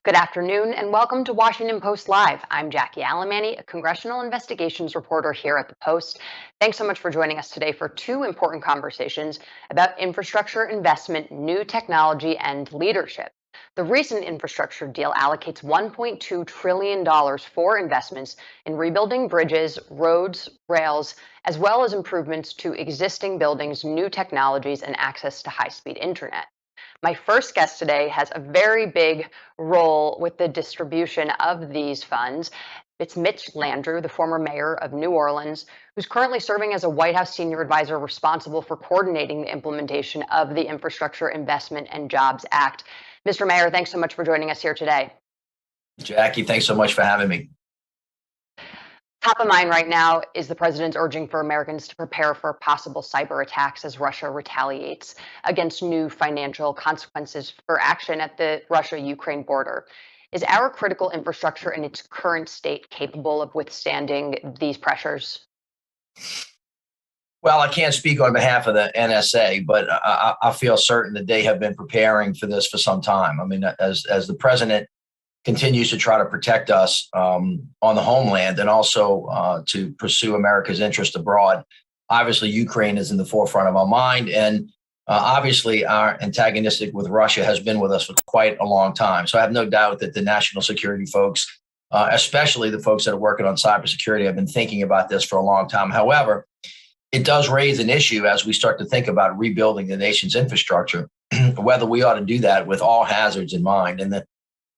Good afternoon and welcome to Washington Post Live. I'm Jackie Alamany, a congressional investigations reporter here at the Post. Thanks so much for joining us today for two important conversations about infrastructure investment, new technology, and leadership. The recent infrastructure deal allocates $1.2 trillion for investments in rebuilding bridges, roads, rails, as well as improvements to existing buildings, new technologies, and access to high-speed internet. My first guest today has a very big role with the distribution of these funds. It's Mitch Landrieu, the former mayor of New Orleans, who's currently serving as a White House senior advisor responsible for coordinating the implementation of the Infrastructure Investment and Jobs Act. Mr. Mayor, thanks so much for joining us here today. Jackie, thanks so much for having me. Top of mind right now is the president's urging for Americans to prepare for possible cyber attacks as Russia retaliates against new financial consequences for action at the Russia-Ukraine border. Is our critical infrastructure in its current state capable of withstanding these pressures? Well, I can't speak on behalf of the NSA, but I feel certain that they have been preparing for this for some time. I mean, as the president continues to try to protect us on the homeland and also to pursue America's interest abroad. Obviously, Ukraine is in the forefront of our mind. And obviously, our antagonistic with Russia has been with us for quite a long time. So I have no doubt that the national security folks, especially the folks that are working on cybersecurity, have been thinking about this for a long time. However, it does raise an issue as we start to think about rebuilding the nation's infrastructure, whether we ought to do that with all hazards in mind. And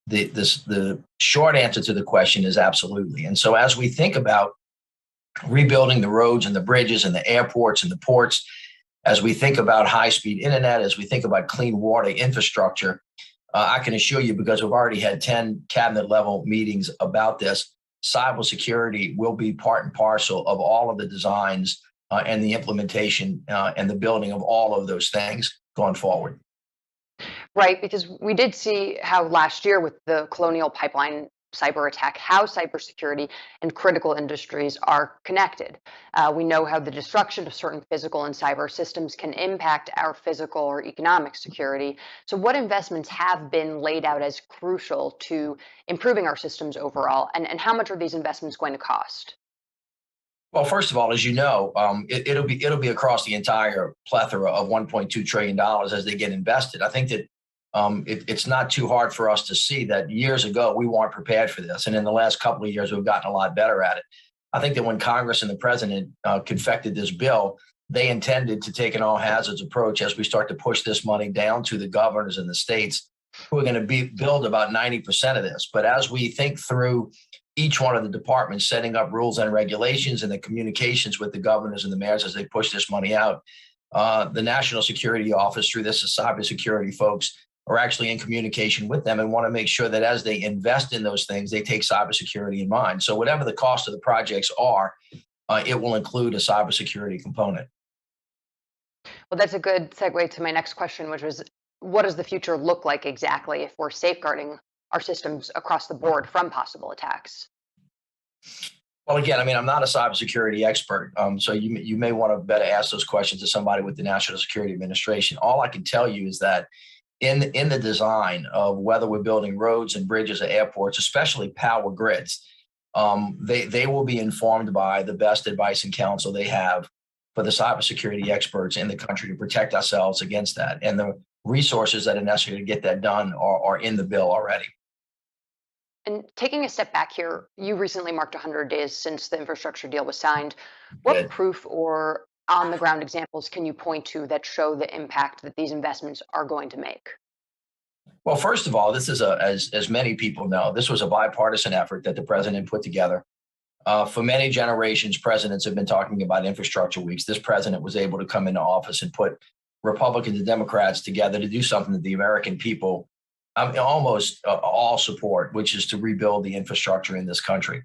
the short answer to the question is absolutely. And so as we think about rebuilding the roads and the bridges and the airports and the ports, as we think about high-speed internet, as we think about clean water infrastructure, I can assure you, because we've already had 10 cabinet level meetings about this, cybersecurity will be part and parcel of all of the designs and the implementation and the building of all of those things going forward. Right, because we did see how last year with the Colonial Pipeline cyber attack, how cybersecurity and critical industries are connected. We know how the destruction of certain physical and cyber systems can impact our physical or economic security. So what investments have been laid out as crucial to improving our systems overall, and how much are these investments going to cost? Well, first of all, as you know, it'll be across the entire plethora of $1.2 trillion as they get invested. I think that it's not too hard for us to see that years ago we weren't prepared for this, and in the last couple of years we've gotten a lot better at it. I think that when Congress and the president confected this bill, they intended to take an all hazards approach as we start to push this money down to the governors and the states who are going to build about 90% of this. But as we think through each one of the departments setting up rules and regulations and the communications with the governors and the mayors as they push this money out, the National Security Office, through this cybersecurity folks, are actually in communication with them and want to make sure that as they invest in those things, they take cybersecurity in mind. So whatever the cost of the projects are, it will include a cybersecurity component. Well, that's a good segue to my next question, which was, what does the future look like exactly if we're safeguarding our systems across the board from possible attacks? Well, again, I mean, I'm not a cybersecurity expert, so you may want to better ask those questions to somebody with the National Security Administration. All I can tell you is that in the design of whether we're building roads and bridges or airports, especially power grids, they will be informed by the best advice and counsel they have for the cybersecurity experts in the country to protect ourselves against that. And the resources that are necessary to get that done are in the bill already. And taking a step back here, you recently marked 100 days since the infrastructure deal was signed. What proof or on-the-ground examples can you point to that show the impact that these investments are going to make? Well, first of all, this is as many people know, this was a bipartisan effort that the president put together. For many generations, presidents have been talking about infrastructure weeks. This president was able to come into office and put Republicans and Democrats together to do something that the American people almost all support, which is to rebuild the infrastructure in this country.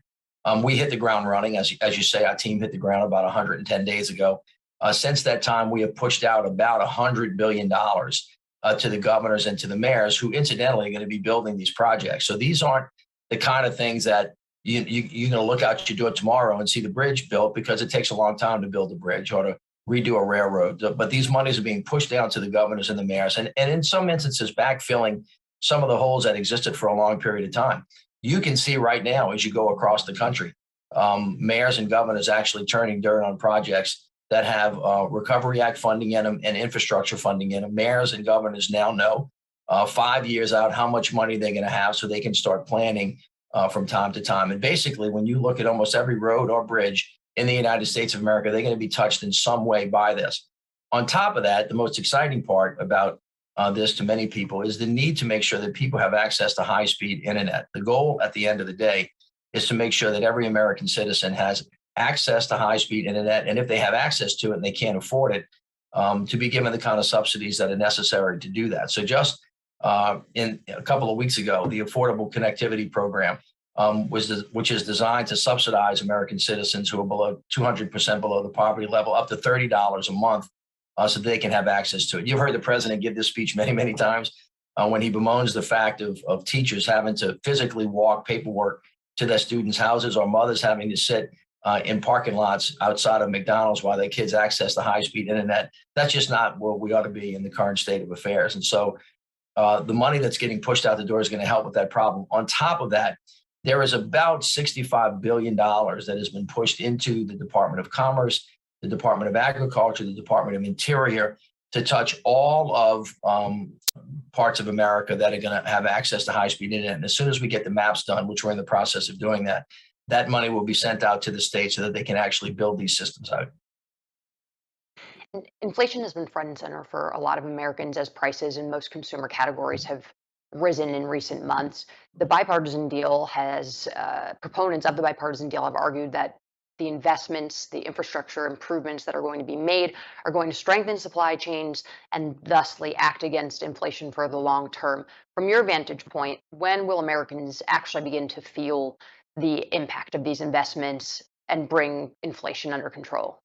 We hit the ground running. As you say, our team hit the ground about 110 days ago. Since that time, we have pushed out about $100 billion to the governors and to the mayors, who incidentally are going to be building these projects. So these aren't the kind of things that you're going to look out your door tomorrow and see the bridge built, because it takes a long time to build a bridge or to redo a railroad. But these monies are being pushed down to the governors and the mayors, and in some instances backfilling some of the holes that existed for a long period of time. You can see right now as you go across the country, mayors and governors actually turning dirt on projects that have Recovery Act funding in them and infrastructure funding in them. Mayors and governors now know 5 years out how much money they're going to have so they can start planning from time to time. And basically, when you look at almost every road or bridge in the United States of America, they're going to be touched in some way by this. On top of that, the most exciting part about this to many people is the need to make sure that people have access to high-speed internet. The goal at the end of the day is to make sure that every American citizen has access to high-speed internet, and if they have access to it and they can't afford it, to be given the kind of subsidies that are necessary to do that. So just in a couple of weeks ago, the Affordable Connectivity Program, which is designed to subsidize American citizens who are below 200% below the poverty level, up to $30 a month, so they can have access to it. You've heard the president give this speech many, many times when he bemoans the fact of teachers having to physically walk paperwork to their students' houses, or mothers having to sit in parking lots outside of McDonald's while their kids access the high-speed internet. That's just not where we ought to be in the current state of affairs. And so the money that's getting pushed out the door is going to help with that problem. On top of that, there is about $65 billion that has been pushed into the Department of Commerce, the Department of Agriculture, the Department of Interior, to touch all of parts of America that are going to have access to high-speed internet. And as soon as we get the maps done, which we're in the process of doing that money will be sent out to the states so that they can actually build these systems out. Inflation has been front and center for a lot of Americans as prices in most consumer categories have risen in recent months. The bipartisan deal has, proponents of the bipartisan deal have argued that the investments, the infrastructure improvements that are going to be made are going to strengthen supply chains and thusly act against inflation for the long term. From your vantage point, when will Americans actually begin to feel the impact of these investments and bring inflation under control?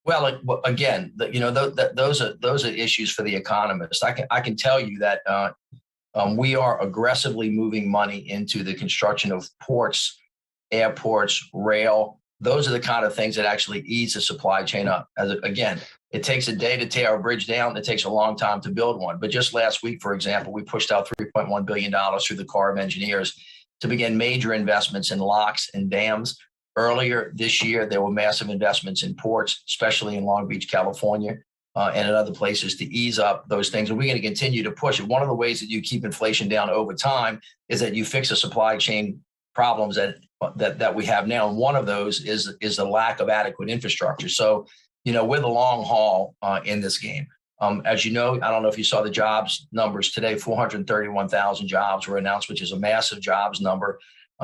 Well, again, those are issues for the economists. I can tell you that we are aggressively moving money into the construction of ports, airports, rail. Those are the kind of things that actually ease the supply chain up. Again, it takes a day to tear a bridge down. It takes a long time to build one. But just last week, for example, we pushed out $3.1 billion through the Corps of Engineers to begin major investments in locks and dams. Earlier this year, there were massive investments in ports, especially in Long Beach, California, and in other places to ease up those things. And we're going to continue to push it. One of the ways that you keep inflation down over time is that you fix the supply chain problems that we have now. And one of those is the lack of adequate infrastructure. So, we're the long haul in this game. As you know, I don't know if you saw the jobs numbers today, 431,000 jobs were announced, which is a massive jobs number.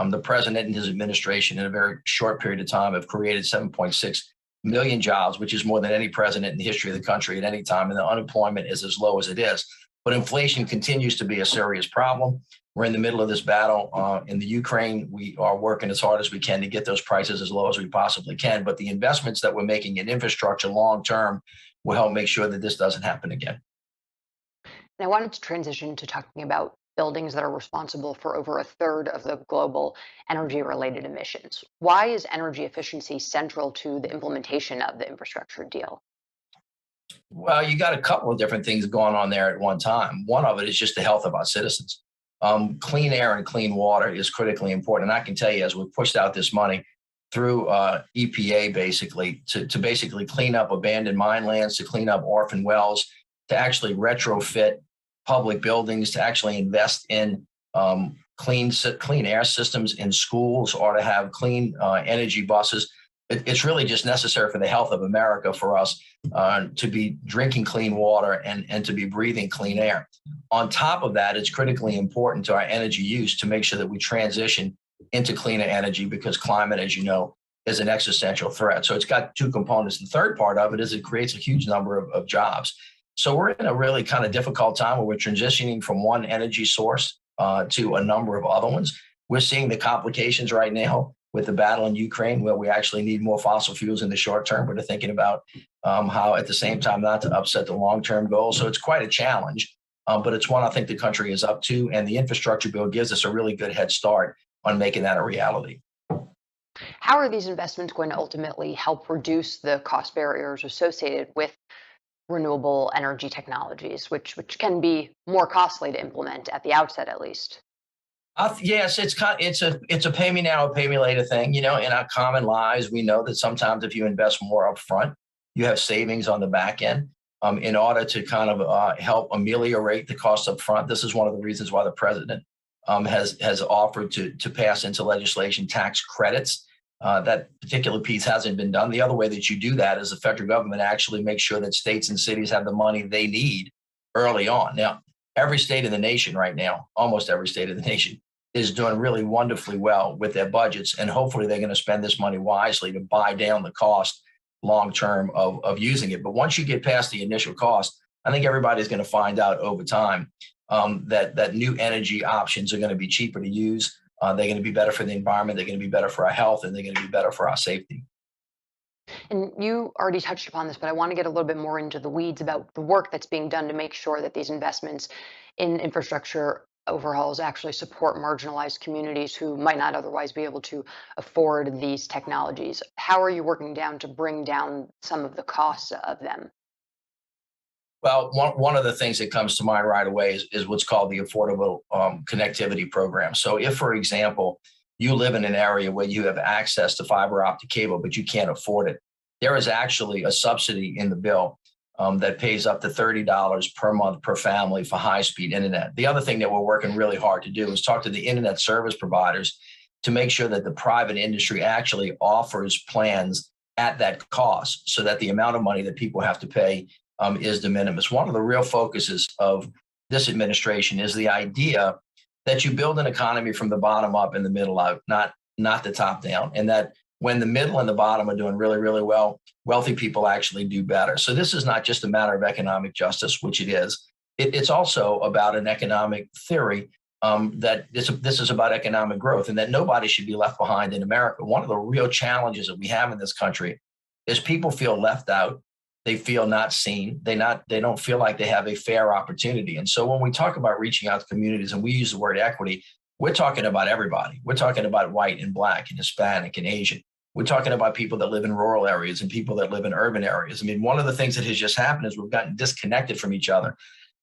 The president and his administration in a very short period of time have created 7.6 million jobs, which is more than any president in the history of the country at any time. And the unemployment is as low as it is. But inflation continues to be a serious problem. We're in the middle of this battle in the Ukraine. We are working as hard as we can to get those prices as low as we possibly can. But the investments that we're making in infrastructure long term will help make sure that this doesn't happen again. And I wanted to transition to talking about buildings that are responsible for over a third of the global energy-related emissions. Why is energy efficiency central to the implementation of the infrastructure deal? Well, you got a couple of different things going on there at one time. One of it is just the health of our citizens. Clean air and clean water is critically important. And I can tell you, as we've pushed out this money through EPA, basically, to basically clean up abandoned mine lands, to clean up orphan wells, to actually retrofit public buildings, to actually invest in clean air systems in schools, or to have clean energy buses. It's really just necessary for the health of America for us to be drinking clean water and to be breathing clean air. On top of that, it's critically important to our energy use to make sure that we transition into cleaner energy, because climate, as you know, is an existential threat. So it's got two components. The third part of it is it creates a huge number of jobs. So we're in a really kind of difficult time where we're transitioning from one energy source to a number of other ones. We're seeing the complications right now with the battle in Ukraine, where we actually need more fossil fuels in the short term, but are thinking about how at the same time not to upset the long-term goals. So it's quite a challenge, but it's one I think the country is up to, and the infrastructure bill gives us a really good head start on making that a reality. How are these investments going to ultimately help reduce the cost barriers associated with renewable energy technologies, which can be more costly to implement at the outset, at least. Yes, it's a pay me now, pay me later thing. In our common lives, we know that sometimes if you invest more up front, you have savings on the back end. In order to kind of help ameliorate the cost up front, this is one of the reasons why the president has offered to pass into legislation tax credits. That particular piece hasn't been done. The other way that you do that is the federal government actually makes sure that states and cities have the money they need early on. Now, every state in the nation right now, almost every state in the nation, is doing really wonderfully well with their budgets. And hopefully they're going to spend this money wisely to buy down the cost long term of using it. But once you get past the initial cost, I think everybody's going to find out over time that new energy options are going to be cheaper to use. They're going to be better for the environment. They're going to be better for our health, and they're going to be better for our safety. And you already touched upon this, but I want to get a little bit more into the weeds about the work that's being done to make sure that these investments in infrastructure overhauls actually support marginalized communities who might not otherwise be able to afford these technologies. How are you working down to bring down some of the costs of them? Well, one of the things that comes to mind right away is what's called the Affordable Connectivity Program. So if, for example, you live in an area where you have access to fiber optic cable, but you can't afford it, there is actually a subsidy in the bill that pays up to $30 per month per family for high-speed internet. The other thing that we're working really hard to do is talk to the internet service providers to make sure that the private industry actually offers plans at that cost so that the amount of money that people have to pay is de minimis. One of the real focuses of this administration is the idea that you build an economy from the bottom up and the middle out, not the top down, and that when the middle and the bottom are doing really, really well, wealthy people actually do better. So this is not just a matter of economic justice, which it is. It's also about an economic theory that this is about economic growth and that nobody should be left behind in America. One of the real challenges that we have in this country is people feel left out. They feel not seen. They don't feel like they have a fair opportunity. And so when we talk about reaching out to communities and we use the word equity, we're talking about everybody. We're talking about white and black and Hispanic and Asian. We're talking about people that live in rural areas and people that live in urban areas. I mean, one of the things that has just happened is we've gotten disconnected from each other.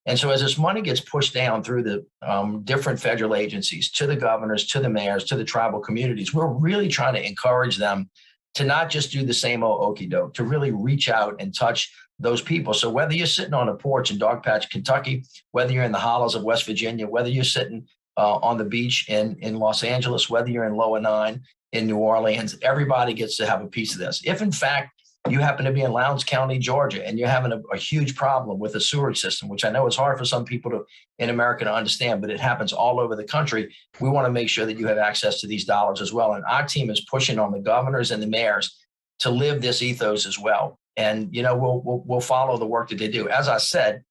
And so as this money gets pushed down through the different federal agencies, to the governors, to the mayors, to the tribal communities, we're really trying to encourage them to not just do the same old okie doke, to really reach out and touch those people. So whether you're sitting on a porch in Dogpatch, Kentucky, whether you're in the hollows of West Virginia, whether you're sitting on the beach in Los Angeles, whether you're in Lower Nine in New Orleans, everybody gets to have a piece of this. If in fact you happen to be in Lowndes County, Georgia, and you're having a huge problem with a sewage system, which I know it's hard for some people in America to understand, but it happens all over the country. We want to make sure that you have access to these dollars as well. And our team is pushing on the governors and the mayors to live this ethos as well. And, we'll follow the work that they do. As I said,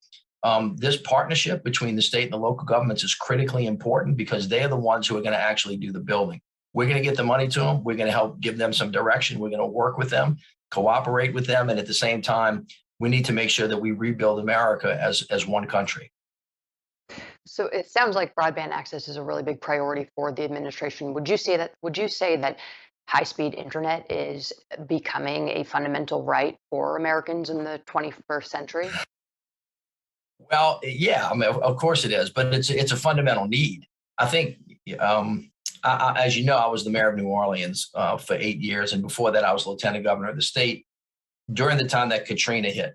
this partnership between the state and the local governments is critically important because they're the ones who are going to actually do the building. We're going to get the money to them. We're going to help give them some direction. We're going to work with them, cooperate with them. And at the same time, we need to make sure that we rebuild America as one country. So it sounds like broadband access is a really big priority for the administration. Would you say that high-speed internet is becoming a fundamental right for Americans in the 21st century? Well, yeah, I mean, of course it is, but it's a fundamental need. I think, as you know, I was the mayor of New Orleans for 8 years. And before that, I was lieutenant governor of the state during the time that Katrina hit.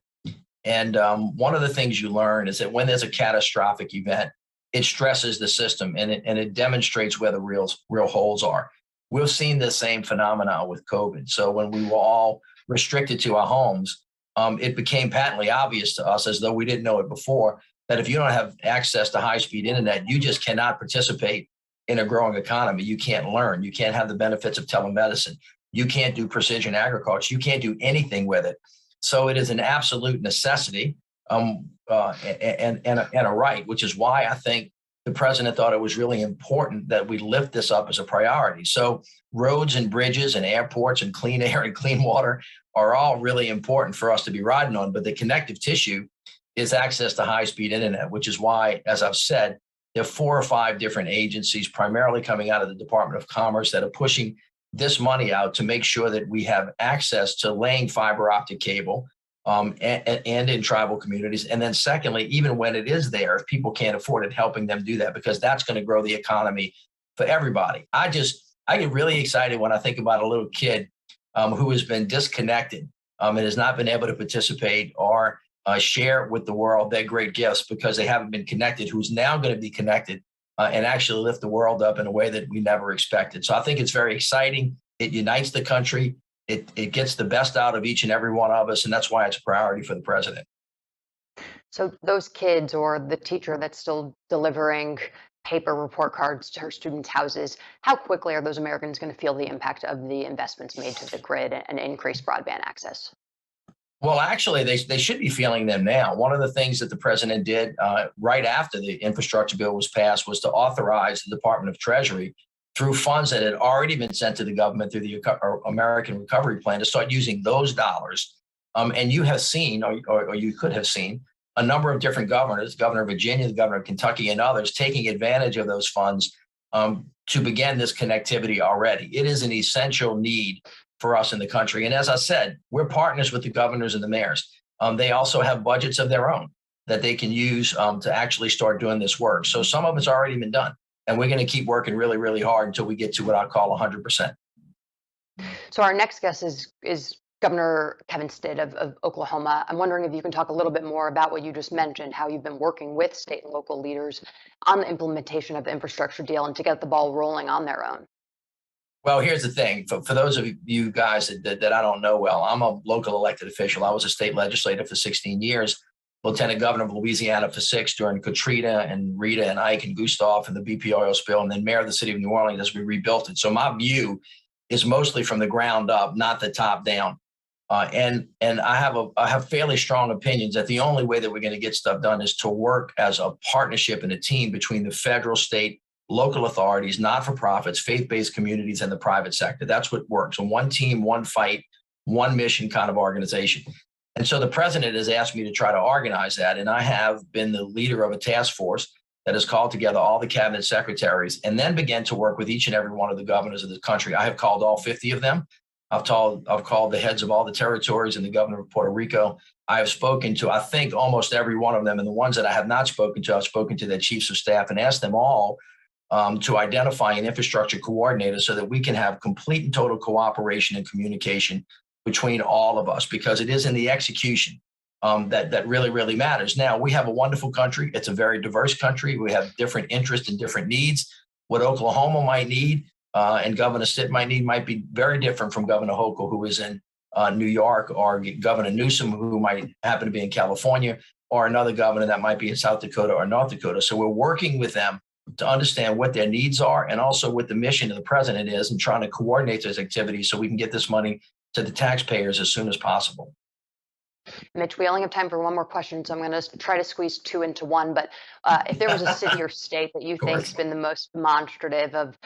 And one of the things you learn is that when there's a catastrophic event, it stresses the system and it demonstrates where the real holes are. We've seen the same phenomenon with COVID. So when we were all restricted to our homes, it became patently obvious to us, as though we didn't know it before, that if you don't have access to high-speed internet, you just cannot participate in a growing economy. You can't learn. You can't have the benefits of telemedicine. You can't do precision agriculture. You can't do anything with it. So it is an absolute necessity and a right, which is why I think the president thought it was really important that we lift this up as a priority. So roads and bridges and airports and clean air and clean water are all really important for us to be riding on. But the connective tissue is access to high-speed internet, which is why, as I've said, there are 4 or 5 different agencies, primarily coming out of the Department of Commerce, that are pushing this money out to make sure that we have access to laying fiber optic cable, and in tribal communities. And then secondly, even when it is there, if people can't afford it, helping them do that, because that's going to grow the economy for everybody. I get really excited when I think about a little kid who has been disconnected and has not been able to participate or share with the world their great gifts because they haven't been connected, who's now going to be connected and actually lift the world up in a way that we never expected. So I think it's very exciting. It unites the country. It gets the best out of each and every one of us, and that's why it's a priority for the president. So those kids or the teacher that's still delivering paper report cards to her students' houses, how quickly are those Americans going to feel the impact of the investments made to the grid and increased broadband access? Well, actually, they should be feeling them now. One of the things that the president did right after the infrastructure bill was passed was to authorize the Department of Treasury, through funds that had already been sent to the government through the American Recovery Plan, to start using those dollars. And you have seen, or you could have seen, a number of different governors, Governor of Virginia, the Governor of Kentucky, and others taking advantage of those funds to begin this connectivity already. It is an essential need for us in the country. And as I said, we're partners with the governors and the mayors. They also have budgets of their own that they can use to actually start doing this work. So some of it's already been done. And we're going to keep working really, really hard until we get to what I call 100%. So our next guest is Governor Kevin Stitt of Oklahoma. I'm wondering if you can talk a little bit more about what you just mentioned, how you've been working with state and local leaders on the implementation of the infrastructure deal and to get the ball rolling on their own. Well, here's the thing. For those of you guys that I don't know well, I'm a local elected official. I was a state legislator for 16 years, lieutenant governor of Louisiana for 6 during Katrina and Rita and Ike and Gustav and the BP oil spill, and then mayor of the city of New Orleans as we rebuilt it. So my view is mostly from the ground up, not the top down. And I have fairly strong opinions that the only way that we're going to get stuff done is to work as a partnership and a team between the federal, state, local authorities, not-for-profits, faith-based communities, and the private sector. That's what works. A one team, one fight, one mission kind of organization. And so the president has asked me to try to organize that. And I have been the leader of a task force that has called together all the cabinet secretaries and then began to work with each and every one of the governors of the country. I have called all 50 of them. I've called the heads of all the territories and the governor of Puerto Rico. I have spoken to, I think, almost every one of them. And the ones that I have not spoken to, I've spoken to their chiefs of staff and asked them all to identify an infrastructure coordinator so that we can have complete and total cooperation and communication between all of us, because it is in the execution that really, really matters. Now, we have a wonderful country. It's a very diverse country. We have different interests and different needs. What Oklahoma might need and Governor Stitt might need might be very different from Governor Hochul, who is in New York, or Governor Newsom, who might happen to be in California, or another governor that might be in South Dakota or North Dakota. So we're working with them to understand what their needs are and also what the mission of the president is, and trying to coordinate those activities so we can get this money to the taxpayers as soon as possible. Mitch, we only have time for one more question, so I'm going to try to squeeze 2 into 1. But if there was a city or state that you think has been the most demonstrative of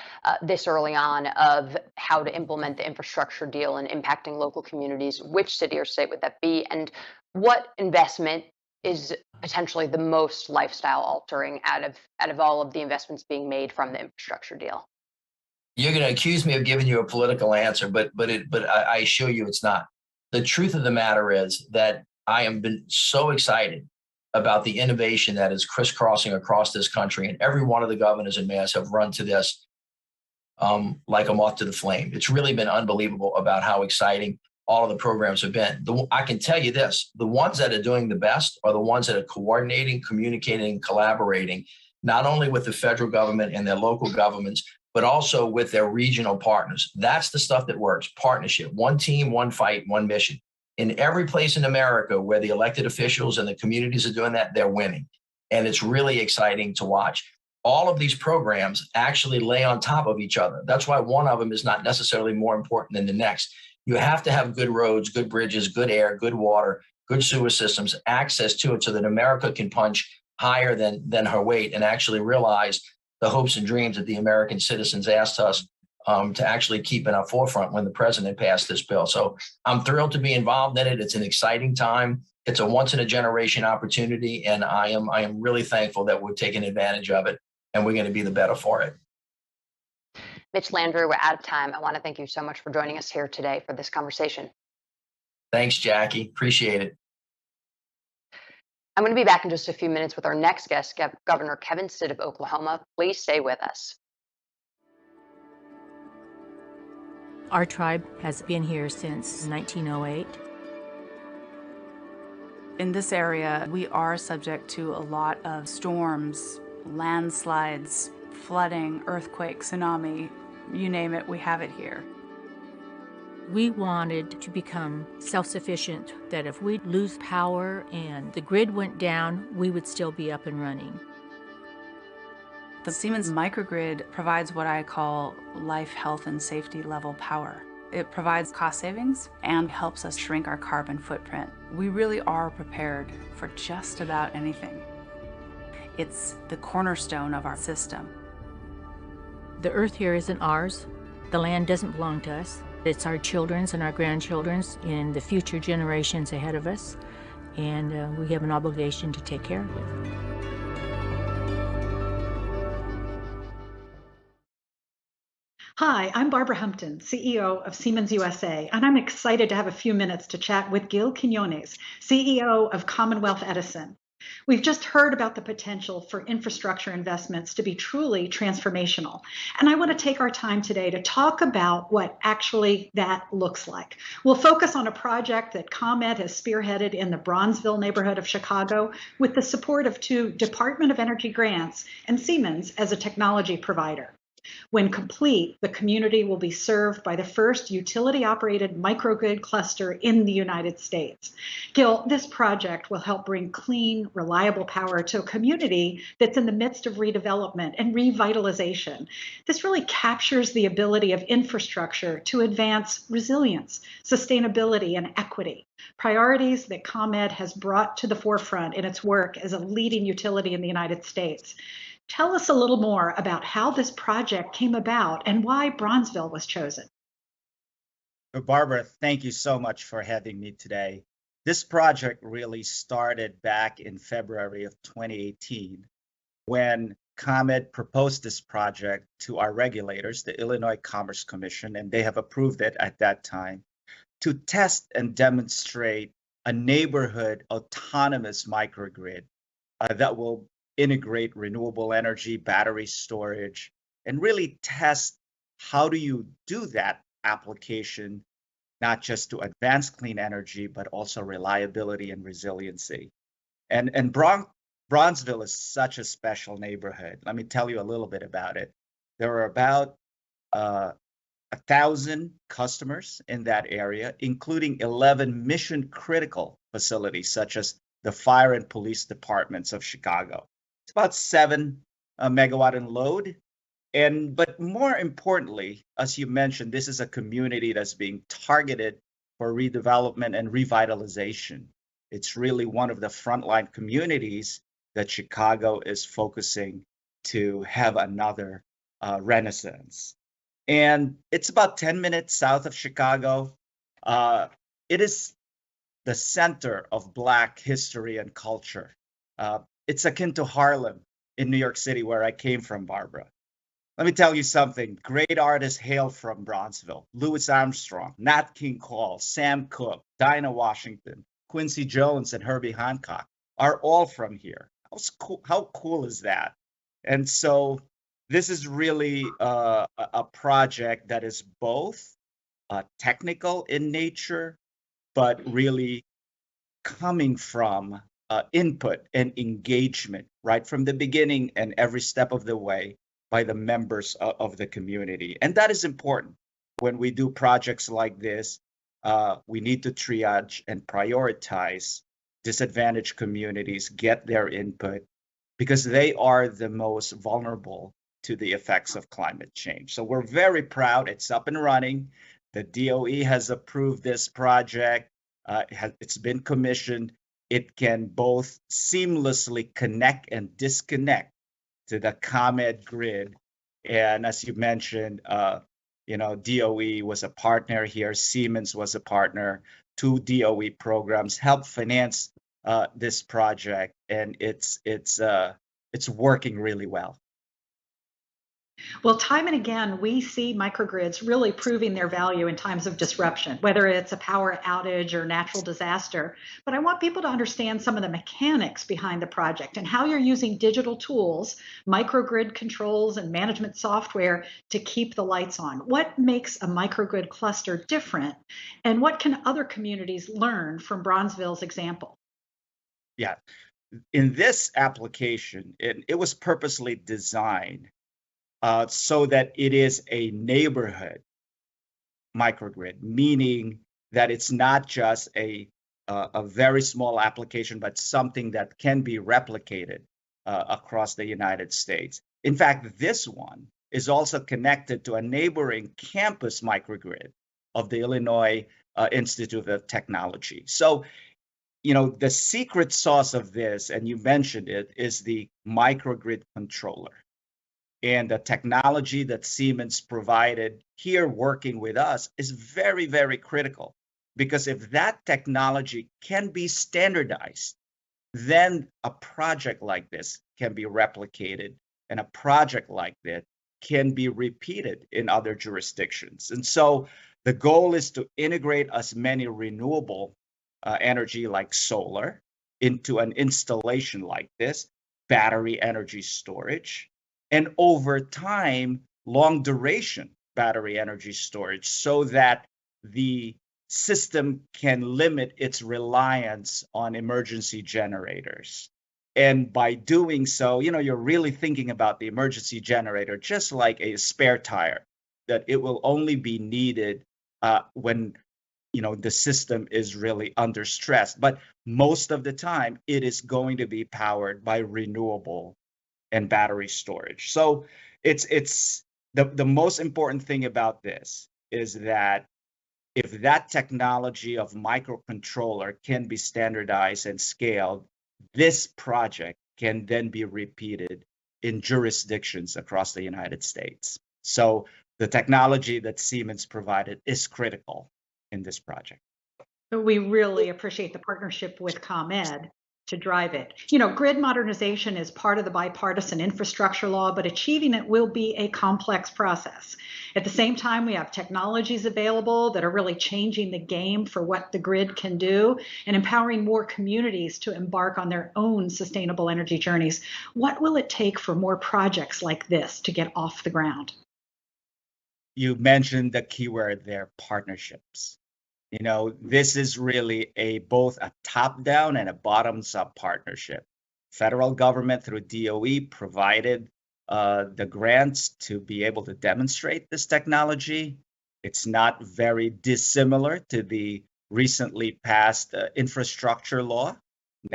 this early on of how to implement the infrastructure deal and impacting local communities, which city or state would that be? And what investment is potentially the most lifestyle altering out of all of the investments being made from the infrastructure deal? You're going to accuse me of giving you a political answer, but I assure you it's not. The truth of the matter is that I have been so excited about the innovation that is crisscrossing across this country, and every one of the governors and mayors have run to this like a moth to the flame. It's really been unbelievable about how exciting all of the programs have been. I can tell you this, the ones that are doing the best are the ones that are coordinating, communicating, collaborating, not only with the federal government and their local governments, but also with their regional partners. That's the stuff that works. Partnership, one team, one fight, one mission. In every place in America where the elected officials and the communities are doing that, they're winning. And it's really exciting to watch. All of these programs actually lay on top of each other. That's why one of them is not necessarily more important than the next. You have to have good roads, good bridges, good air, good water, good sewer systems, access to it so that America can punch higher than her weight and actually realize the hopes and dreams that the American citizens asked us to actually keep in our forefront when the president passed this bill. So I'm thrilled to be involved in it. It's an exciting time. It's a once in a generation opportunity. And I am really thankful that we're taking advantage of it, and we're going to be the better for it. Mitch Landrieu, we're out of time. I want to thank you so much for joining us here today for this conversation. Thanks, Jackie. Appreciate it. I'm going to be back in just a few minutes with our next guest, Governor Kevin Stitt of Oklahoma. Please stay with us. Our tribe has been here since 1908. In this area, we are subject to a lot of storms, landslides, flooding, earthquake, tsunami, you name it, we have it here. We wanted to become self-sufficient, that if we lose power and the grid went down, we would still be up and running. The Siemens microgrid provides what I call life, health, and safety level power. It provides cost savings and helps us shrink our carbon footprint. We really are prepared for just about anything. It's the cornerstone of our system. The earth here isn't ours. The land doesn't belong to us. It's our children's and our grandchildren's and the future generations ahead of us. And we have an obligation to take care of it. Hi, I'm Barbara Humpton, CEO of Siemens USA, and I'm excited to have a few minutes to chat with Gil Quinones, CEO of Commonwealth Edison. We've just heard about the potential for infrastructure investments to be truly transformational, and I want to take our time today to talk about what actually that looks like. We'll focus on a project that ComEd has spearheaded in the Bronzeville neighborhood of Chicago with the support of 2 Department of Energy grants and Siemens as a technology provider. When complete, the community will be served by the first utility-operated microgrid cluster in the United States. Gil, this project will help bring clean, reliable power to a community that's in the midst of redevelopment and revitalization. This really captures the ability of infrastructure to advance resilience, sustainability, and equity, priorities that ComEd has brought to the forefront in its work as a leading utility in the United States. Tell us a little more about how this project came about and why Bronzeville was chosen. Barbara, thank you so much for having me today. This project really started back in February of 2018 when ComEd proposed this project to our regulators, the Illinois Commerce Commission, and they have approved it at that time to test and demonstrate a neighborhood autonomous microgrid that will integrate renewable energy, battery storage, and really test how do you do that application, not just to advance clean energy, but also reliability and resiliency. And Bronzeville is such a special neighborhood. Let me tell you a little bit about it. There are about 1,000 customers in that area, including 11 mission-critical facilities, such as the fire and police departments of Chicago. It's about 7 megawatt in load. But more importantly, as you mentioned, this is a community that's being targeted for redevelopment and revitalization. It's really one of the frontline communities that Chicago is focusing to have another renaissance. And it's about 10 minutes south of Chicago. It is the center of Black history and culture. It's akin to Harlem in New York City, where I came from, Barbara. Let me tell you something. Great artists hail from Bronzeville. Louis Armstrong, Nat King Cole, Sam Cooke, Dinah Washington, Quincy Jones, and Herbie Hancock are all from here. How cool is that? And so this is really a project that is both technical in nature, but really coming from input and engagement right from the beginning and every step of the way by the members of the community. And that is important. When we do projects like this, we need to triage and prioritize disadvantaged communities, get their input, because they are the most vulnerable to the effects of climate change. So we're very proud. It's up and running. The DOE has approved this project. It's been commissioned. It can both seamlessly connect and disconnect to the ComEd grid. And as you mentioned, DOE was a partner here. Siemens was a partner. 2 DOE programs helped finance this project, and it's working really well. Well, time and again, we see microgrids really proving their value in times of disruption, whether it's a power outage or natural disaster. But I want people to understand some of the mechanics behind the project and how you're using digital tools, microgrid controls, and management software to keep the lights on. What makes a microgrid cluster different? And what can other communities learn from Bronzeville's example? Yeah. In this application, it was purposely designed so that it is a neighborhood microgrid, meaning that it's not just a very small application, but something that can be replicated across the United States. In fact, this one is also connected to a neighboring campus microgrid of the Illinois Institute of Technology. So, the secret sauce of this, and you mentioned it, is the microgrid controller. And the technology that Siemens provided here working with us is very, very critical, because if that technology can be standardized, then a project like this can be replicated, and a project like that can be repeated in other jurisdictions. And so the goal is to integrate as many renewable energy like solar into an installation like this, battery energy storage, and over time, long duration battery energy storage, so that the system can limit its reliance on emergency generators. And by doing so, you're really thinking about the emergency generator just like a spare tire, that it will only be needed when the system is really under stress. But most of the time, it is going to be powered by renewable and battery storage. So it's the most important thing about this is that if that technology of microcontroller can be standardized and scaled, this project can then be repeated in jurisdictions across the United States. So the technology that Siemens provided is critical in this project. We really appreciate the partnership with ComEd to drive it. Grid modernization is part of the bipartisan infrastructure law, but achieving it will be a complex process. At the same time, we have technologies available that are really changing the game for what the grid can do and empowering more communities to embark on their own sustainable energy journeys. What will it take for more projects like this to get off the ground? You mentioned the keyword there, partnerships. This is really both a top-down and a bottoms-up partnership. Federal government through DOE provided the grants to be able to demonstrate this technology. It's not very dissimilar to the recently passed infrastructure law.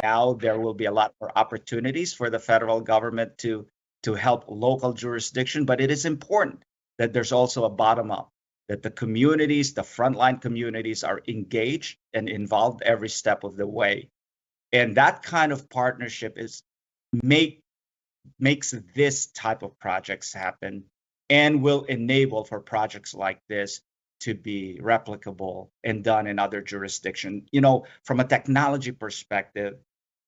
Now there will be a lot more opportunities for the federal government to help local jurisdiction, but it is important that there's also a bottom-up, that the communities, the frontline communities, are engaged and involved every step of the way. And that kind of partnership makes this type of projects happen and will enable for projects like this to be replicable and done in other jurisdictions. From a technology perspective,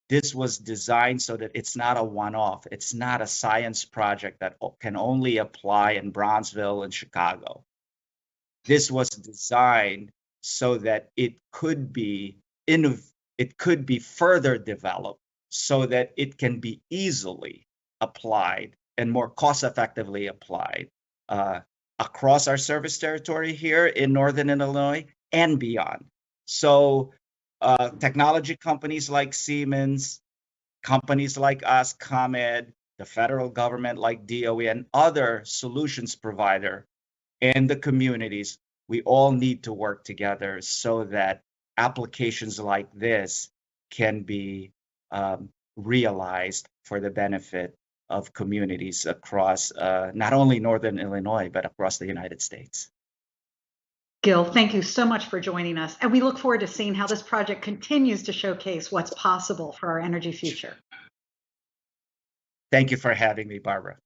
this was designed so that it's not a one-off. It's not a science project that can only apply in Bronzeville and Chicago. This was designed so that it could be further developed so that it can be easily applied and more cost-effectively applied across our service territory here in Northern Illinois and beyond. So technology companies like Siemens, companies like us, ComEd, the federal government like DOE, and other solutions provider, and the communities, we all need to work together so that applications like this can be realized for the benefit of communities across not only Northern Illinois, but across the United States. Gil, thank you so much for joining us. And we look forward to seeing how this project continues to showcase what's possible for our energy future. Thank you for having me, Barbara.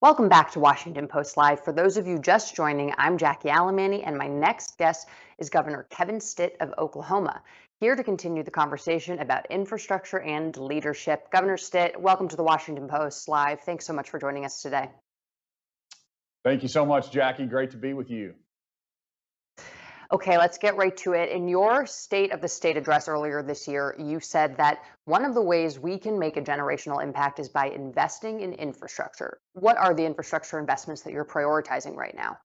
Welcome back to Washington Post Live. For those of you just joining, I'm Jackie Alamany, and my next guest is Governor Kevin Stitt of Oklahoma, here to continue the conversation about infrastructure and leadership. Governor Stitt, welcome to the Washington Post Live. Thanks so much for joining us today. Thank you so much, Jackie. Great to be with you. Okay, let's get right to it. In your State of the State address earlier this year, you said that one of the ways we can make a generational impact is by investing in infrastructure. What are the infrastructure investments that you're prioritizing right now?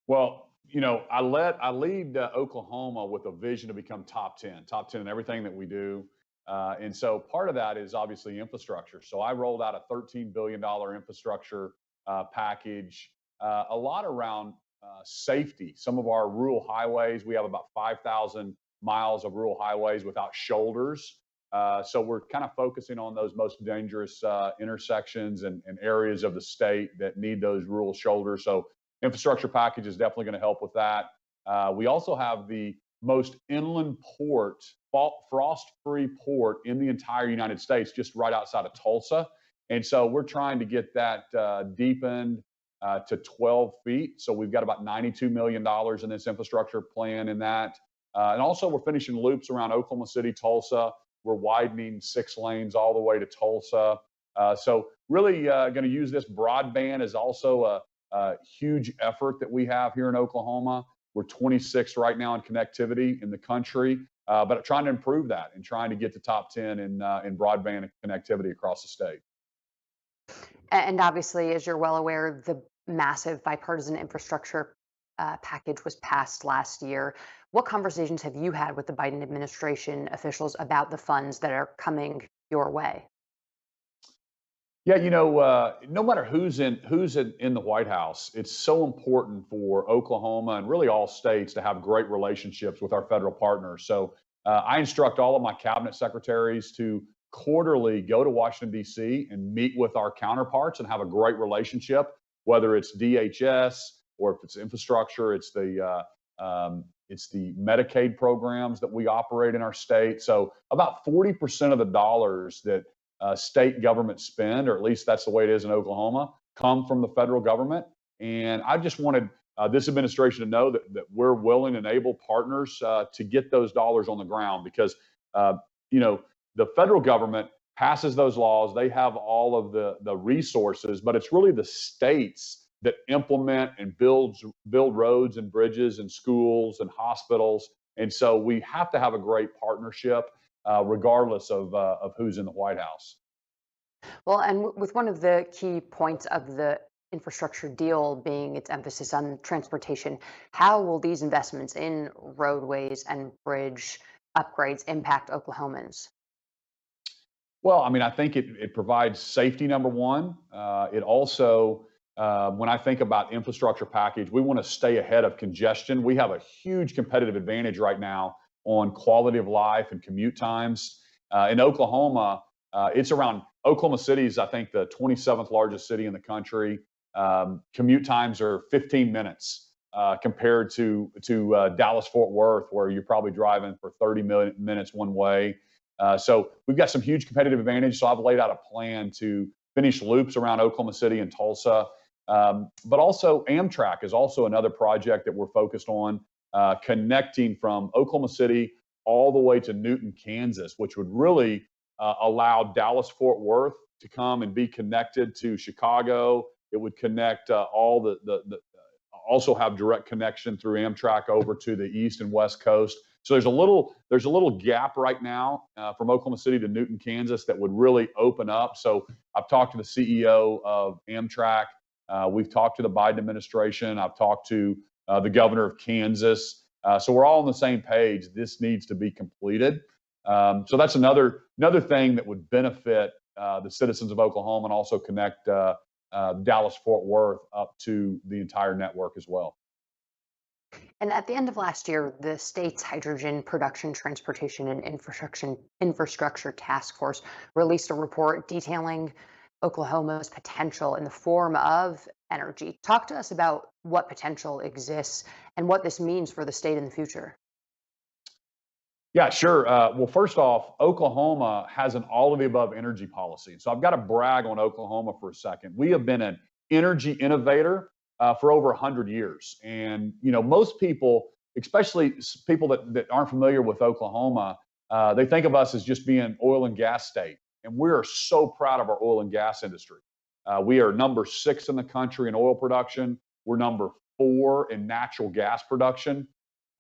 Well, I lead Oklahoma with a vision to become top 10 in everything that we do. And so part of that is obviously infrastructure. So I rolled out a $13 billion infrastructure package, a lot around safety. Some of our rural highways, we have about 5,000 miles of rural highways without shoulders. So we're kind of focusing on those most dangerous intersections and areas of the state that need those rural shoulders. So infrastructure package is definitely going to help with that. We also have the most inland port, frost-free port in the entire United States, just right outside of Tulsa. And so we're trying to get that deepened to 12 feet. So we've got about $92 million in this infrastructure plan in that. And also we're finishing loops around Oklahoma City, Tulsa. We're widening 6 lanes all the way to Tulsa. So really going to use this broadband as also a huge effort that we have here in Oklahoma. We're 26th right now in connectivity in the country, but trying to improve that and trying to get to top 10 in broadband connectivity across the state. And obviously, as you're well aware, the massive bipartisan infrastructure package was passed last year. What conversations have you had with the Biden administration officials about the funds that are coming your way? Yeah, no matter who's in the White House, it's so important for Oklahoma and really all states to have great relationships with our federal partners. So I instruct all of my cabinet secretaries to quarterly go to Washington, D.C. and meet with our counterparts and have a great relationship, whether it's DHS or if it's infrastructure, it's the Medicaid programs that we operate in our state. So about 40% of the dollars that state government spend, or at least that's the way it is in Oklahoma, come from the federal government. And I just wanted this administration to know that we're willing and able partners to get those dollars on the ground because, the federal government passes those laws. They have all of the resources, but it's really the states that implement and build roads and bridges and schools and hospitals. And so we have to have a great partnership regardless of who's in the White House. Well, and with one of the key points of the infrastructure deal being its emphasis on transportation, how will these investments in roadways and bridge upgrades impact Oklahomans? Well, I mean, I think it provides safety, number one. It also, when I think about infrastructure package, we want to stay ahead of congestion. We have a huge competitive advantage right now on quality of life and commute times. In Oklahoma, Oklahoma City is, I think, the 27th largest city in the country. Commute times are 15 minutes compared to Dallas Fort Worth, where you're probably driving for 30 minutes one way. So we've got some huge competitive advantage. So I've laid out a plan to finish loops around Oklahoma City and Tulsa. But also Amtrak is also another project that we're focused on, connecting from Oklahoma City all the way to Newton, Kansas, which would really allow Dallas Fort Worth to come and be connected to Chicago. It would connect also have direct connection through Amtrak over to the East and West Coast. So there's a little gap right now from Oklahoma City to Newton, Kansas that would really open up. So I've talked to the CEO of Amtrak. We've talked to the Biden administration. I've talked to the governor of Kansas. So we're all on the same page. This needs to be completed. So that's another thing that would benefit the citizens of Oklahoma and also connect Dallas Fort Worth up to the entire network as well. And at the end of last year, the state's Hydrogen Production, Transportation, and Infrastructure Task Force released a report detailing Oklahoma's potential in the form of energy. Talk to us about what potential exists and what this means for the state in the future. Yeah, sure. Well, first off, Oklahoma has an all of the above energy policy. So I've got to brag on Oklahoma for a second. We have been an energy innovator for over 100 years. And, most people, especially people that aren't familiar with Oklahoma, they think of us as just being oil and gas state. And we are so proud of our oil and gas industry. We are number 6 in the country in oil production. We're number 4 in natural gas production.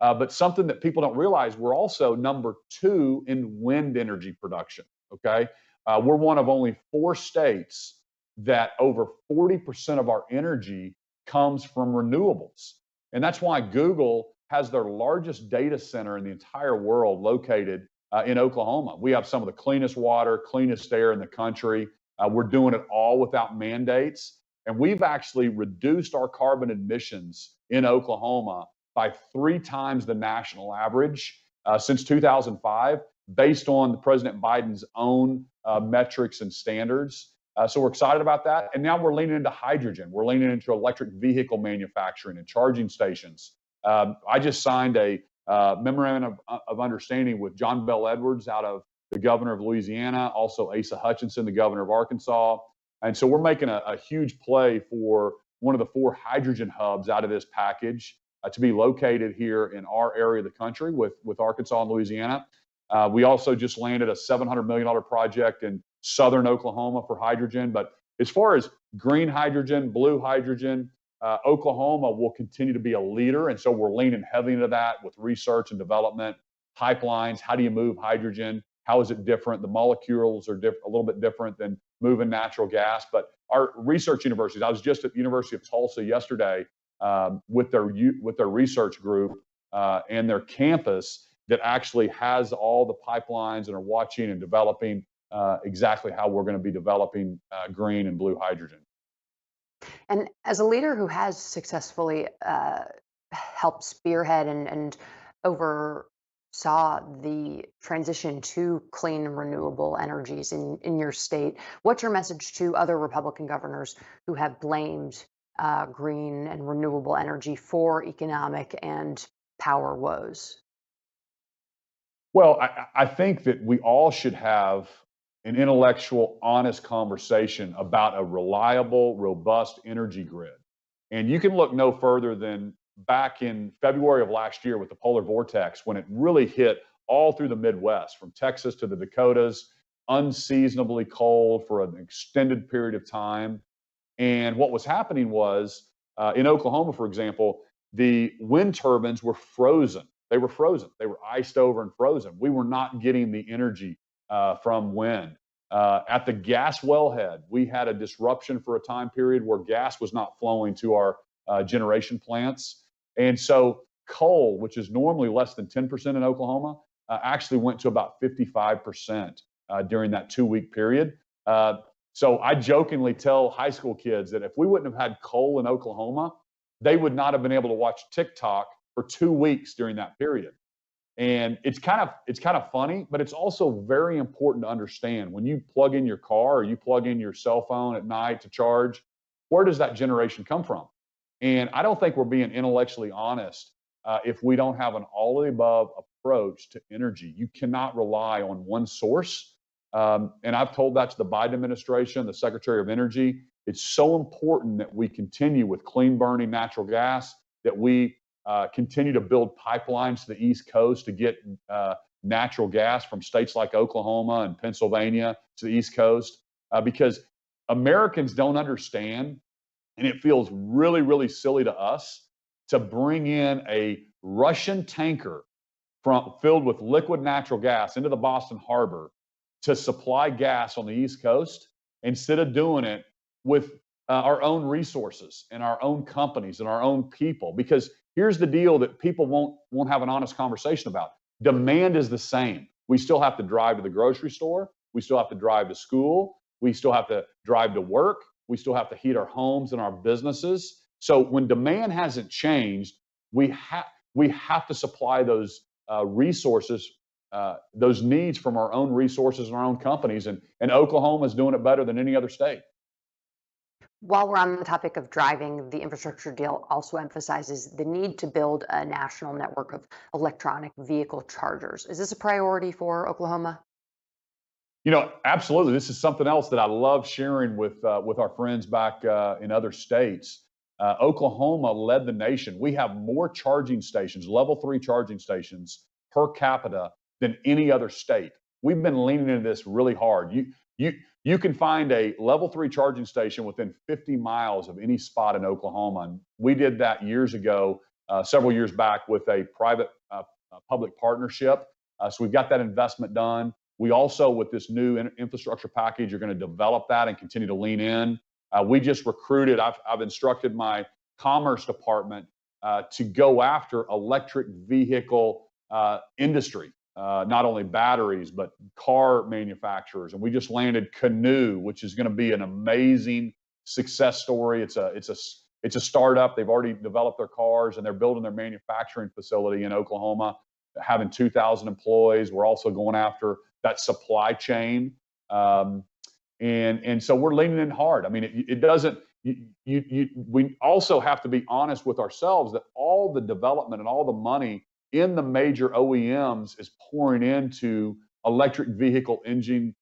But something that people don't realize, we're also number 2 in wind energy production. Okay. We're one of only 4 states that over 40% of our energy comes from renewables. And that's why Google has their largest data center in the entire world located in Oklahoma. We have some of the cleanest water, cleanest air in the country. We're doing it all without mandates. And we've actually reduced our carbon emissions in Oklahoma by 3 times the national average since 2005, based on President Biden's own metrics and standards. So we're excited about that. And now we're leaning into hydrogen. We're leaning into electric vehicle manufacturing and charging stations. I just signed a memorandum of understanding with John Bel Edwards out of the governor of Louisiana, also Asa Hutchinson, the governor of Arkansas. And so we're making a huge play for one of the 4 hydrogen hubs out of this package to be located here in our area of the country with Arkansas and Louisiana. We also just landed a $700 million project in southern Oklahoma for hydrogen. But as far as green hydrogen, blue hydrogen, Oklahoma will continue to be a leader. And so we're leaning heavily into that with research and development, pipelines. How do you move hydrogen? How is it different? The molecules are a little bit different than moving natural gas. But our research universities, I was just at the University of Tulsa yesterday with their research group and their campus that actually has all the pipelines and are watching and developing exactly how we're going to be developing green and blue hydrogen. And as a leader who has successfully helped spearhead and oversaw the transition to clean and renewable energies in your state, what's your message to other Republican governors who have blamed green and renewable energy for economic and power woes? Well, I think that we all should have an intellectual, honest conversation about a reliable, robust energy grid. And you can look no further than back in February of last year with the polar vortex, when it really hit all through the Midwest, from Texas to the Dakotas, unseasonably cold for an extended period of time. And what was happening was in Oklahoma, for example, the wind turbines were frozen. They were frozen. They were iced over and frozen. We were not getting the energy from wind. At the gas wellhead, we had a disruption for a time period where gas was not flowing to our generation plants. And so coal, which is normally less than 10% in Oklahoma, actually went to about 55% during that 2-week period. So I jokingly tell high school kids that if we wouldn't have had coal in Oklahoma, they would not have been able to watch TikTok for 2 weeks during that period. And it's kind of funny, but it's also very important to understand when you plug in your car or you plug in your cell phone at night to charge, where does that generation come from? And I don't think we're being intellectually honest if we don't have an all of the above approach to energy. You cannot rely on one source. And I've told that to the Biden administration, the Secretary of Energy. It's so important that we continue with clean burning natural gas, that we continue to build pipelines to the East Coast to get natural gas from states like Oklahoma and Pennsylvania to the East Coast, because Americans don't understand, and it feels really, really silly to us to bring in a Russian tanker filled with liquid natural gas into the Boston Harbor to supply gas on the East Coast, instead of doing it with our own resources and our own companies and our own people. Because here's the deal that people won't have an honest conversation about. Demand is the same. We still have to drive to the grocery store. We still have to drive to school. We still have to drive to work. We still have to heat our homes and our businesses. So when demand hasn't changed, we have to supply those resources, those needs from our own resources and our own companies. And Oklahoma is doing it better than any other state. While we're on the topic of driving, the infrastructure deal also emphasizes the need to build a national network of electronic vehicle chargers. Is this a priority for Oklahoma? Absolutely. This is something else that I love sharing with our friends back in other states. Oklahoma led the nation. We have more charging stations, level 3 charging stations per capita than any other state. We've been leaning into this really hard. You can find a level 3 charging station within 50 miles of any spot in Oklahoma. And we did that years ago, several years back, with a private public partnership. So we've got that investment done. We also, with this new infrastructure package, are going to develop that and continue to lean in. We just recruited, I've instructed my commerce department to go after electric vehicle industry, not only batteries, but car manufacturers. And we just landed Canoe, which is going to be an amazing success story. It's a startup. They've already developed their cars and they're building their manufacturing facility in Oklahoma, having 2,000 employees. We're also going after that supply chain. And so we're leaning in hard. I mean, it doesn't, we also have to be honest with ourselves that all the development and all the money in the major OEMs is pouring into electric vehicle engine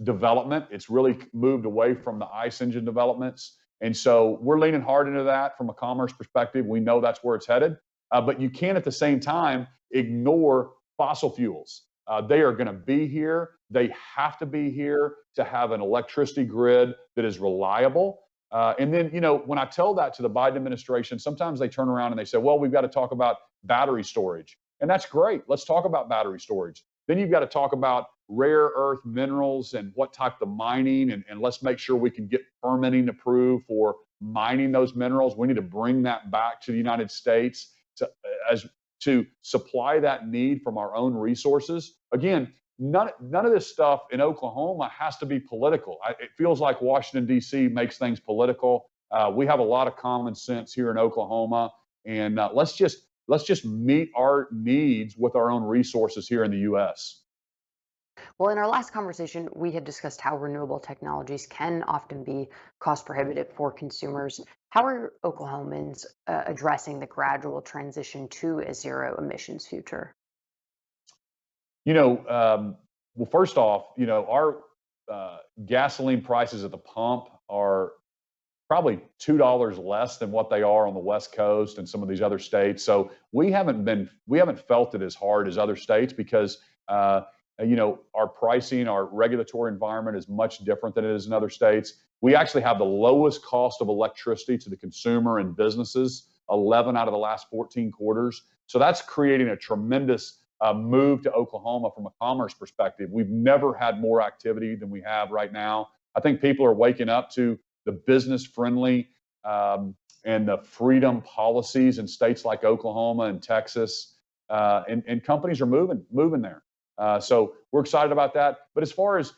development. It's really moved away from the ICE engine developments. And so we're leaning hard into that from a commerce perspective. We know that's where it's headed. But you can't at the same time ignore fossil fuels. They are going to be here. They have to be here to have an electricity grid that is reliable. And then, when I tell that to the Biden administration, sometimes they turn around and they say, well, we've got to talk about battery storage. And that's great. Let's talk about battery storage. Then you've got to talk about rare earth minerals and what type of mining. And let's make sure we can get permitting approved for mining those minerals. We need to bring that back to the United States to supply that need from our own resources. Again, none of this stuff in Oklahoma has to be political. It feels like Washington, D.C. makes things political. We have a lot of common sense here in Oklahoma, and let's just meet our needs with our own resources here in the U.S. Well, in our last conversation, we had discussed how renewable technologies can often be cost prohibitive for consumers. How are Oklahomans addressing the gradual transition to a zero emissions future? Well, first off, our gasoline prices at the pump are probably $2 less than what they are on the West Coast and some of these other states. So we haven't felt it as hard as other states because our pricing, our regulatory environment is much different than it is in other states. We actually have the lowest cost of electricity to the consumer and businesses, 11 out of the last 14 quarters. So that's creating a tremendous move to Oklahoma from a commerce perspective. We've never had more activity than we have right now. I think people are waking up to the business friendly and the freedom policies in states like Oklahoma and Texas, and companies are moving there. So we're excited about that. But as far as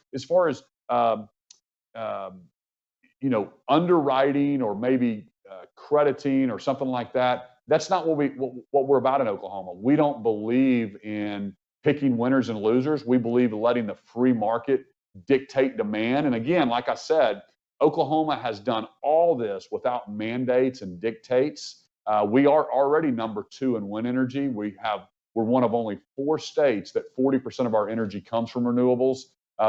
underwriting or maybe crediting or something like that, that's not what we're about in Oklahoma. We don't believe in picking winners and losers. We believe in letting the free market dictate demand. And again, like I said, Oklahoma has done all this without mandates and dictates. We are already number 2 in wind energy. We're one of only 4 states that 40% of our energy comes from renewables.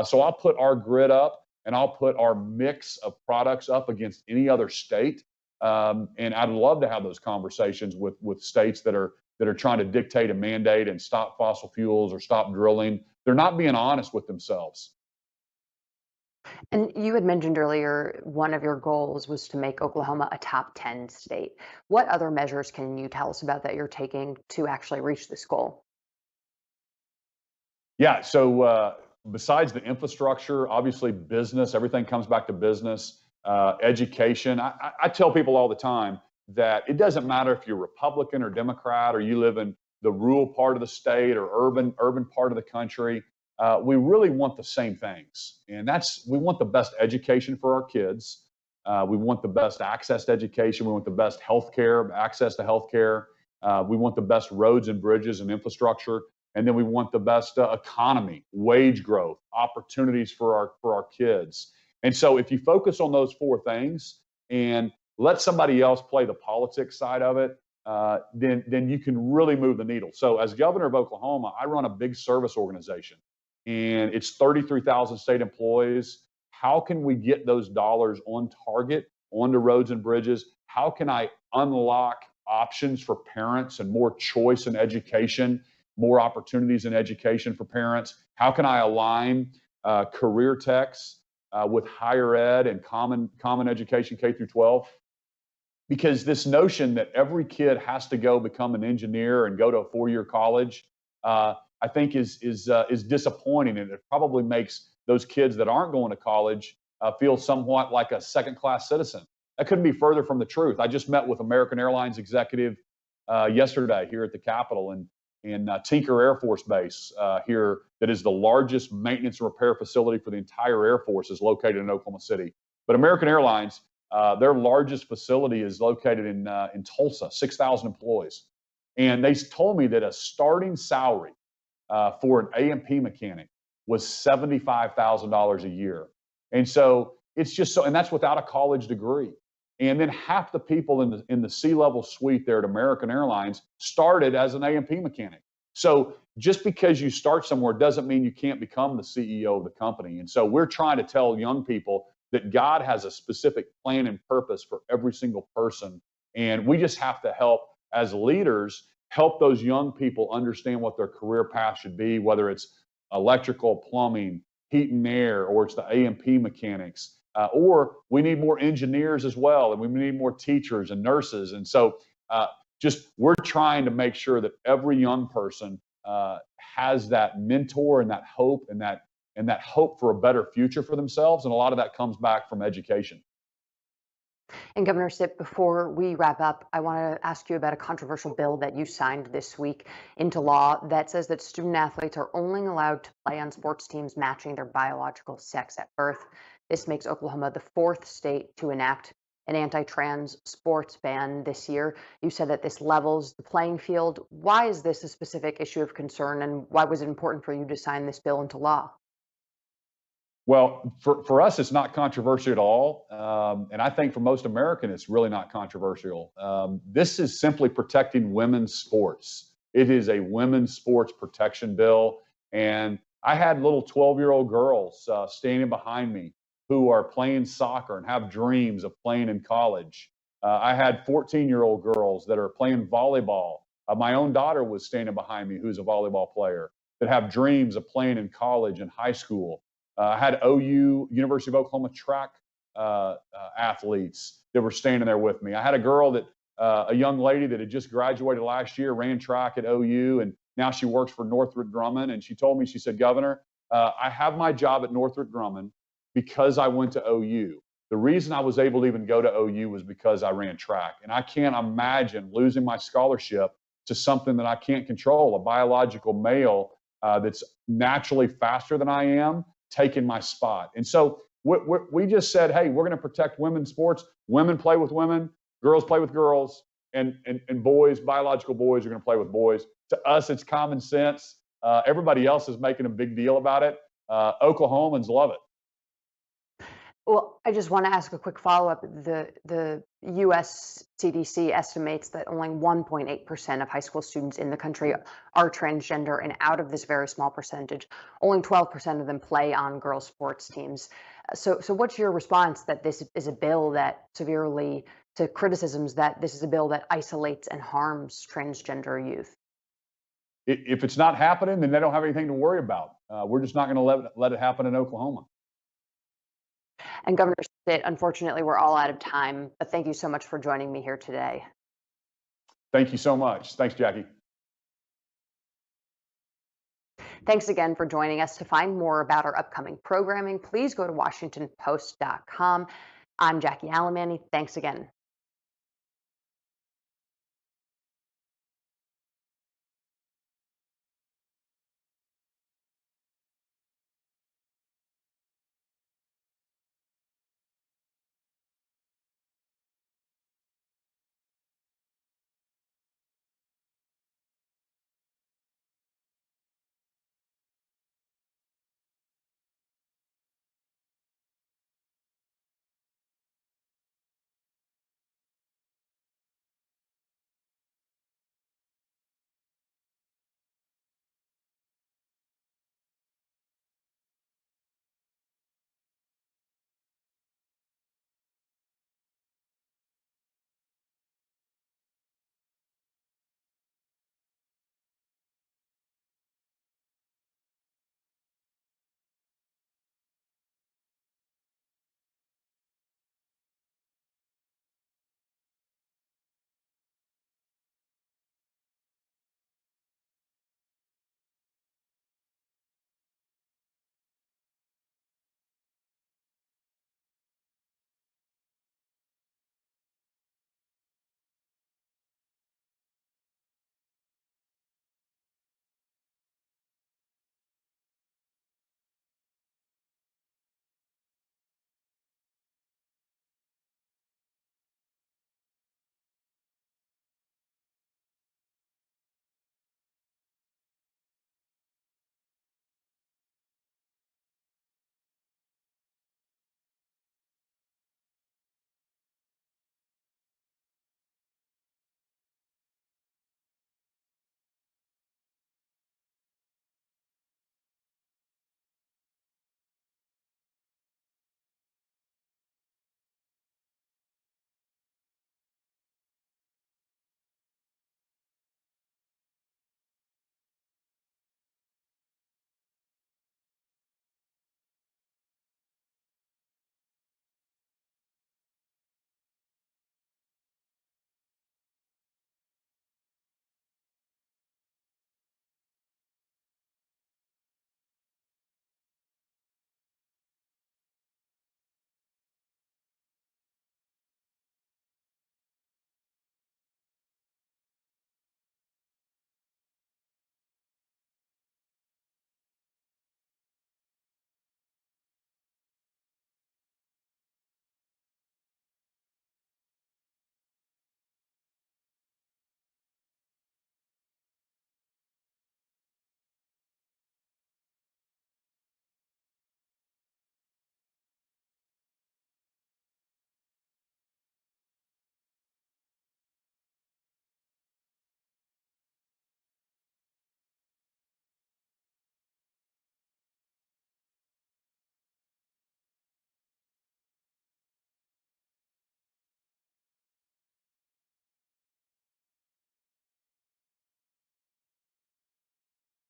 So I'll put our grid up and I'll put our mix of products up against any other state. And I'd love to have those conversations with states that are trying to dictate a mandate and stop fossil fuels or stop drilling. They're not being honest with themselves. And you had mentioned earlier one of your goals was to make Oklahoma a top 10 state. What other measures can you tell us about that you're taking to actually reach this goal? Yeah, so besides the infrastructure, obviously business, everything comes back to business, education. I tell people all the time that it doesn't matter if you're Republican or Democrat or you live in the rural part of the state or urban part of the country. We really want the same things, and we want the best education for our kids. We want the best access to education. We want the best healthcare, access to healthcare. We want the best roads and bridges and infrastructure, and then we want the best economy, wage growth, opportunities for our kids. And so if you focus on those four things and let somebody else play the politics side of it, then you can really move the needle. So as governor of Oklahoma, I run a big service organization, and it's 33,000 state employees. How can we get those dollars on target onto roads and bridges? How can I unlock options for parents and more choice in education, more opportunities in education for parents? How can I align career techs with higher ed and common education K through 12? Because this notion that every kid has to go become an engineer and go to a four-year college, I think is disappointing, and it probably makes those kids that aren't going to college feel somewhat like a second-class citizen. That couldn't be further from the truth. I just met with American Airlines executive yesterday here at the Capitol in Tinker Air Force Base here, that is the largest maintenance and repair facility for the entire Air Force, is located in Oklahoma City. But American Airlines, their largest facility is located in Tulsa, 6,000 employees. And they told me that a starting salary for an A&P mechanic was $75,000 a year. And so it's just so, and that's without a college degree. And then half the people in the C-level suite there at American Airlines started as an A&P mechanic. So just because you start somewhere doesn't mean you can't become the CEO of the company. And so we're trying to tell young people that God has a specific plan and purpose for every single person. And we just have to help, as leaders, help those young people understand what their career path should be, whether it's electrical, plumbing, heat and air, or it's the A&P mechanics. Or we need more engineers as well, and we need more teachers and nurses. And so just we're trying to make sure that every young person has that mentor and that hope and that hope for a better future for themselves. And a lot of that comes back from education. And Governor Stitt, before we wrap up, I want to ask you about a controversial bill that you signed this week into law that says that student athletes are only allowed to play on sports teams matching their biological sex at birth. This makes Oklahoma the fourth state to enact an anti-trans sports ban this year. You said that this levels the playing field. Why is this a specific issue of concern, and why was it important for you to sign this bill into law? Well, for us, it's not controversial at all. And I think for most Americans, it's really not controversial. This is simply protecting women's sports. It is a women's sports protection bill. And I had little 12-year-old girls standing behind me who are playing soccer and have dreams of playing in college. I had 14-year-old girls that are playing volleyball. My own daughter was standing behind me, who's a volleyball player, that have dreams of playing in college and high school. I had OU, University of Oklahoma track athletes that were standing there with me. I had a girl a young lady that had just graduated last year, ran track at OU, and now she works for Northrop Grumman. And she told me, she said, "Governor, I have my job at Northrop Grumman because I went to OU. The reason I was able to even go to OU was because I ran track. And I can't imagine losing my scholarship to something that I can't control, a biological male that's naturally faster than I am, taking my spot." And so we just said, hey, we're going to protect women's sports. Women play with women, girls play with girls, and boys, biological boys, are going to play with boys. To us, it's common sense. Everybody else is making a big deal about it. Oklahomans love it. Well, I just want to ask a quick follow-up. The U.S. CDC estimates that only 1.8% of high school students in the country are transgender, and out of this very small percentage, only 12% of them play on girls' sports teams. So what's your response that this is a bill that to criticisms that this is a bill that isolates and harms transgender youth? If it's not happening, then they don't have anything to worry about. We're just not going to let it happen in Oklahoma. And Governor Stitt, unfortunately, we're all out of time, but thank you so much for joining me here today. Thank you so much. Thanks, Jackie. Thanks again for joining us. To find more about our upcoming programming, please go to WashingtonPost.com. I'm Jackie Alamany. Thanks again.